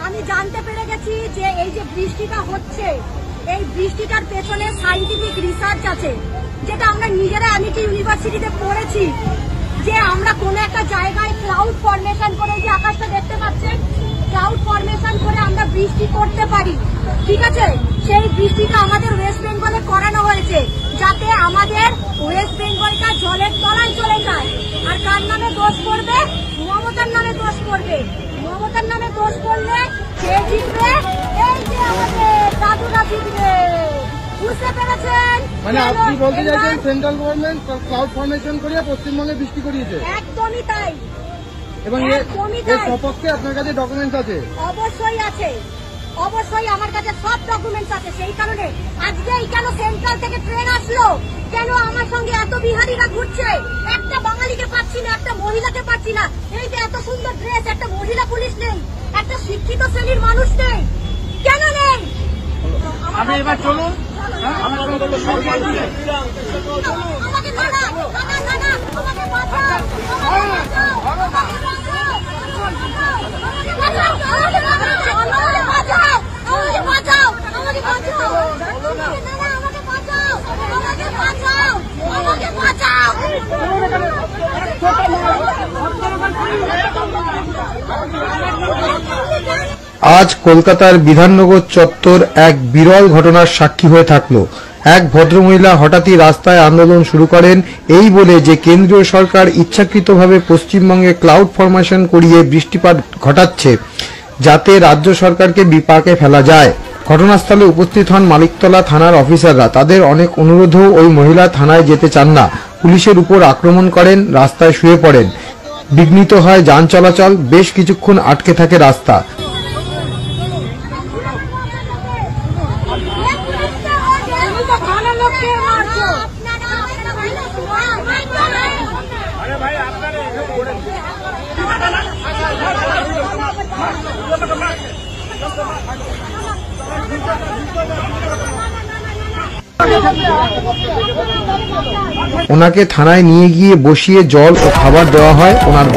আমি জানতে পেরে গেছি যে এই যে বৃষ্টিটা হচ্ছে, এই বৃষ্টিটার পেছনে সায়েন্টিফিক রিসার্চ আছে, যেটা আমরা নিজেরা অ্যামিটি ইউনিভার্সিটিতে পড়েছি, যে আমরা কোনো একটা জায়গায় ক্লাউড ফরমেশন করে, যে আকাশটা দেখতে পাচ্ছেন, ক্লাউড ফরমেশন করে আমরা বৃষ্টি করতে পারি। ঠিক আছে, সেই বৃষ্টিটা আমাদের ওয়েস্ট বেঙ্গলে করানো হয়েছে, যাতে আমাদের ওয়েস্ট বেঙ্গলটা জলের তলায় চলে যায়। আর কার নামে দোষ করবে? মমতার নামে দোষ করবে। মমতার নামে দোষ করলে সে জিতবে, এই যে আমাদের দাদুরা জিতবে। বুঝতে পেরেছেন? মানে আপনি বলতে চাইছেন সেন্ট্রাল গভর্নমেন্ট ক্লাউড ফরমেশন করে পশ্চিমবঙ্গে বৃষ্টি করিয়েছে? একদমই তাই। এবং এর সপক্ষে আপনার কাছে ডকুমেন্টস আছে? অবশ্যই আছে, অবশ্যই আমার কাছে সব ডকুমেন্টস আছে। সেই কারণে আজকে এই কেন সেন্ট্রাল থেকে ট্রেন আসলো, কেন আমার সঙ্গে এত বিহারিরা ঘুরছে, একটা বাঙালিকে পাচ্ছি না, একটা মহিলাকে পাচ্ছি না। এই যে এত সুন্দর ড্রেস, একটা মহিলা পুলিশ নেই, একটা শিক্ষিত শ্রেণীর মানুষ নেই, কেন নেই? আমি এবার চলুন, আমাকে বাঁচাও, আমাকে বাঁচাও, আজ কলকাতার বিধাননগর চত্বর এক বিরল ঘটনার সাক্ষী হয়ে থাকলো। এক ভদ্রমহিলা হঠাৎই রাস্তায় আন্দোলন শুরু করেন এই বলে যে কেন্দ্রীয় সরকার ইচ্ছাকৃতভাবে পশ্চিমবঙ্গে ক্লাউড ফরমেশন করিয়ে বৃষ্টিপাত ঘটাচ্ছে, যাতে রাজ্য সরকারকে বিপাকে ফেলা যায়। ঘটনাস্থলে উপস্থিত হন মালিকতলা থানার অফিসাররা। তাদের অনেক অনুরোধেও ওই মহিলা থানায় যেতে চান না। পুলিশের উপর আক্রমণ করেন, রাস্তায় শুয়ে পড়েন। বিঘ্নিত হয় যান চলাচল, বেশ কিছুক্ষণ আটকে থাকে রাস্তা। ওনাকে থানায় নিয়ে গিয়ে বসিয়ে জল ও খাবার দেওয়া হয়। ওনার